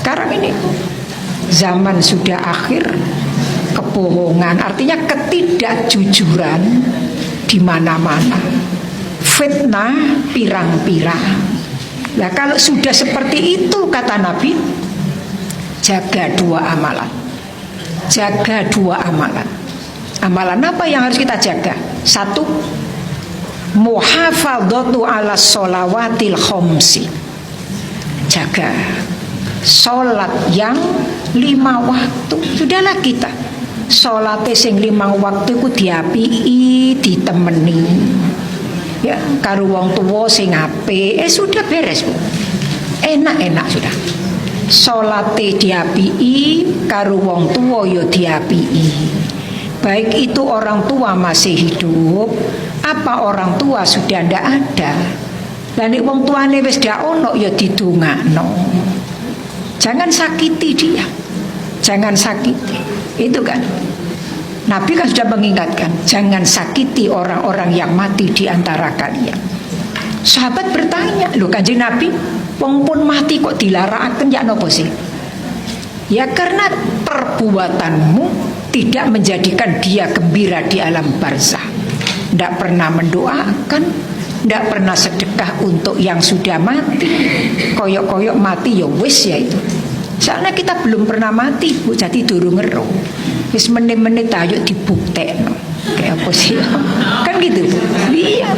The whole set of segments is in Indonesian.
sekarang ini zaman sudah akhir, kebohongan artinya ketidakjujuran di mana-mana, fitnah pirang-pirang. Nah kalau sudah seperti itu kata Nabi, jaga dua amalan. Jaga dua amalan. Amalan apa yang harus kita jaga? Satu, muhafadzatu ala sholawatil khamsi. Jaga sholat yang 5 waktu. Sudahlah kita sholat sing 5 waktu ku diapii, ditemeni. Ya, karo wong tuwa sing apik, sudah beres, Bu. Enak-enak sudah. Salate diapii, karo wong tuwa ya diapii. Baik itu orang tua masih hidup, apa orang tua sudah ndak ada. Lah nek wong tuane wis ndak ono ya didongakno. Jangan sakiti dia. Jangan sakiti. Itu kan. Nabi kan sudah mengingatkan, jangan sakiti orang-orang yang mati di antara kalian. Sahabat bertanya, loh Kanjeng Nabi, wong pun mati kok dilarakaken ya napa sih? Ya karena perbuatanmu tidak menjadikan dia gembira di alam barzah. Tidak pernah mendoakan, tidak pernah sedekah untuk yang sudah mati. Koyok-koyok mati ya wis ya itu. Soalnya kita belum pernah mati, Bu, jadi durung ngero. Wis menit-menit ayo dibuktekno. Kayak apa sih? Kan gitu. Iya.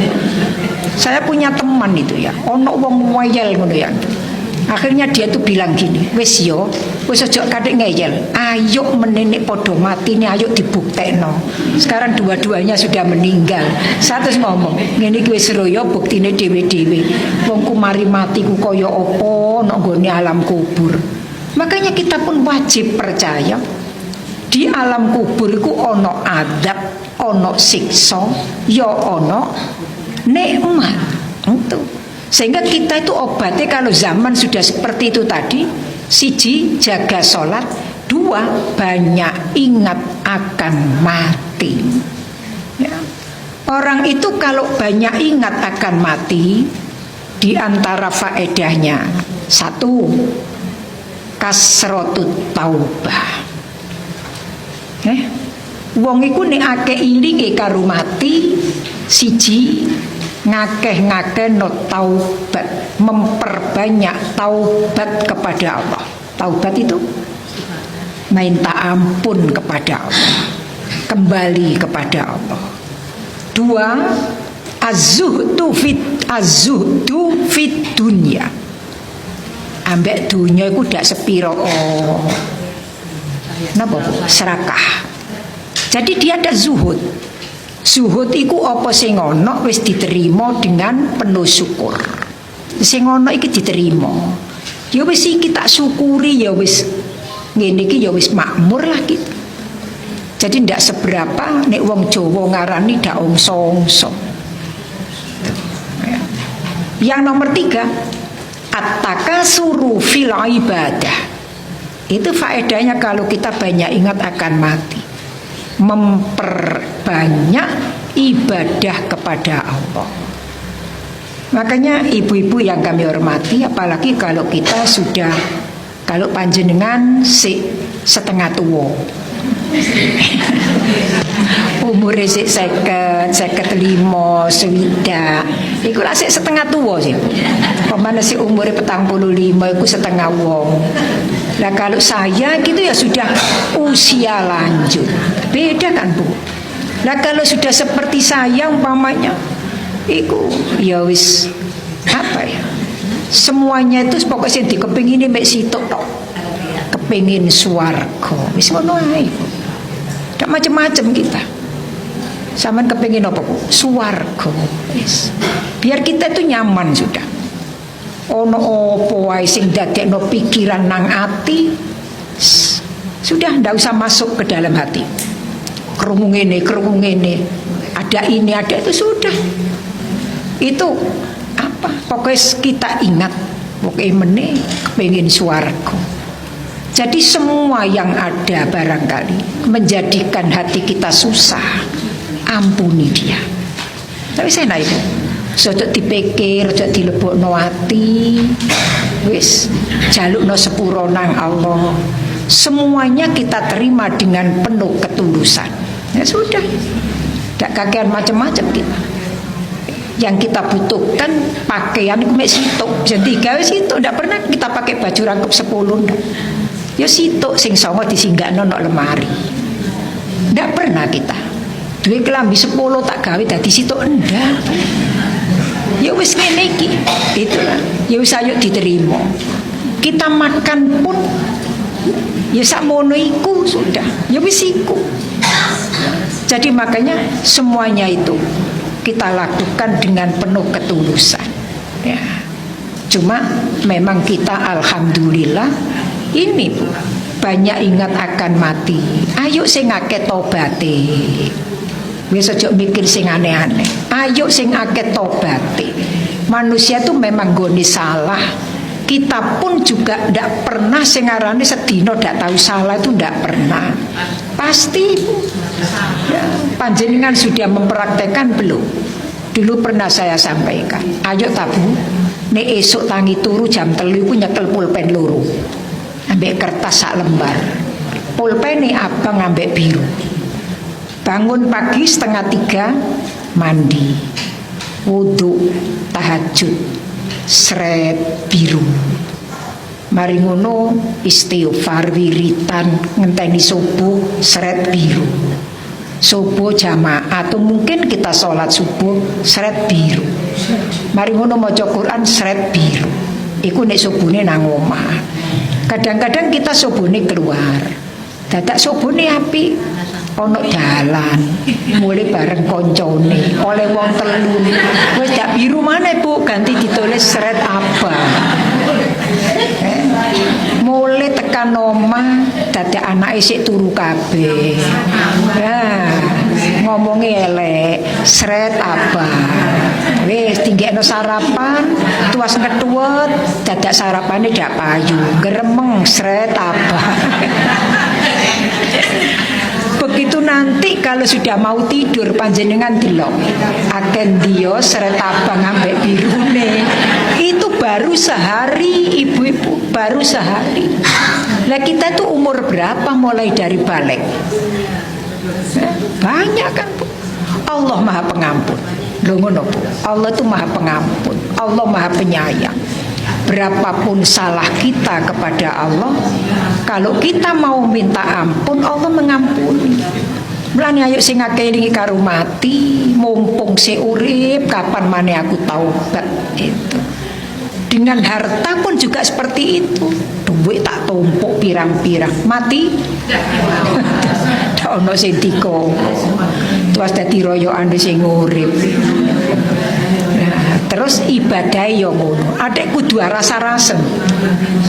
Saya punya teman itu ya, ono wong wayel ngono ya. Akhirnya dia tuh bilang gini, wis yo, wis aja kadek ngeyel. Ayo menenek podo mati nih, ayo dibuktekno. Sekarang dua-duanya sudah meninggal. Saya terus ngomong, ngene iki wis royo buktine dhewe-dhewe. Wong ku mari mati ku kaya apa nek nggone alam kubur. Makanya kita pun wajib percaya di alam kubur itu ono adab, ono siksa, ya ono nikmat. Itu. Sehingga kita itu obatnya kalau zaman sudah seperti itu tadi, siji jaga sholat, dua banyak ingat akan mati. Ya. Orang itu kalau banyak ingat akan mati, di antara faedahnya satu, kasrotut taubah. Wong iku nek akeh ilinge karo mati, siji ngakeh-ngakeh no taubat, memperbanyak taubat kepada Allah. Taubat itu minta ampun kepada Allah, kembali kepada Allah. Dua, az-zuhdu fit dunya. Ambek dunya iku dak sepiro. Napa serakah. Jadi dia ada zuhud. Zuhud iku apa sing ana wis diterima dengan penuh syukur. Sing ana iki diterima. Ya wis iki tak syukuri, ya wis ngene iki ya wis makmur lah gitu. Jadi ndak seberapa nek wong Jawa ngarani dak ongso-ongso. Yang nomor 3, at-takasuru fil ibadah. Itu faedahnya kalau kita banyak ingat akan mati, memperbanyak ibadah kepada Allah. Makanya ibu-ibu yang kami hormati, apalagi kalau kita sudah, kalau panjenengan setengah tua, umurnya sik 50, 55, 60, iku lah sik setengah tua sih. Pemana sih umurnya 45, iku setengah wong. Nah kalau saya gitu ya sudah usia lanjut, beda kan Bu. Nah kalau sudah seperti saya umpamanya, iku ya wis apa ya? Semuanya itu pokoknya dikepingin mek sitok tok. Kepingin swarga, wis ngono ae. Ndak macam-macam kita. Sampeyan kepingin apa Bu? Swarga. Wis. Biar kita itu nyaman sudah. Ono opo wae sing dadekno pikiran nang ati, sudah ndak usah masuk ke dalam hati. Krungu ngene, ada ini, ada itu sudah. Itu apa? Pokoknya kita ingat, pokoknya meneh kepengin swarga. Jadi semua yang ada barangkali menjadikan hati kita susah, ampuni dia. Tapi saya naik. Ojo dipikir, ojo dilebokno ati. Wis jalukno sepuro nang Allah. Semuanya kita terima dengan penuh ketulusan. Ya sudah. Tidak kakean macam-macam kita. Yang kita butuhkan pakaian itu mek sitok. Jadi gawe sitok, tidak pernah kita pakai baju rangkup 10 ndak. Ya sitok sing songo disinggahno nang lemari. Tidak pernah kita. Duwe kelambi 10 tak gawe dadi sitok ndak. Ya wis ngene iki. Itulah. Ya wis ayo diterima. Kita makan pun ya sakmono iku sudah. Ya wis iku. Jadi makanya semuanya itu kita lakukan dengan penuh ketulusan. Ya. Cuma memang kita alhamdulillah ini Bu, banyak ingat akan mati. Ayo sing akeh tobaté. Wis aja mikir sing aneh-aneh. Ayo sing akeh tobaté. Manusia itu memang gone salah. Kita pun juga tidak pernah sing ngarani sedina ndak tahu salah itu ndak pernah. Pasti ya, panjenengan sudah mempraktekkan belum? Dulu pernah saya sampaikan. Ayo tabu, nek esuk tangi turu jam 3 ku nyekel pulpen loro. Ambek kertas sak lembar. Pulpene abang ambek biru. Bangun pagi 2:30 mandi. Wudu, tahajud, sret biru. Mari ngono istighfar wiritan ngenteni subuh sret biru. Subuh jamaah atau mungkin kita sholat subuh sret biru. Mari ngono maca Quran sret biru. Iku nek subuhne nang omah. Kadang-kadang kita subuhne keluar. Dadak subuhne api ono dalan mulai bareng koncone oleh wong telu wis dak biru mana Bu ganti ditulis seret apa mulai tekan omah dadak anake sik turu kabeh ngomongnya elek seret apa wis tinggekno sarapan tuas ngetuwet dadak sarapane dak payu geremeng seret apa. Begitu nanti kalau sudah mau tidur panjenengan delok aken dia seret abang ambek birune itu baru sehari ibu-ibu baru sehari. Lah kita tuh umur berapa mulai dari balik? Banyak kan Bu. Allah Maha Pengampun. Lho ngono Bu. Allah tuh Maha Pengampun. Allah Maha Penyayang. Berapapun salah kita kepada Allah, kalau kita mau minta ampun, Allah mengampuni. Mulane ayo sing ngakelingi karo mati, mumpung si urip, kapan maneh aku taubat itu. Dengan harta pun juga seperti itu. Duit tak tumpuk pirang-pirang, mati. Tak ono sing dikongkon. Terus dadi royokan sing urip. Terus ibadah yo ngono. Adek kudu rasa-rasen.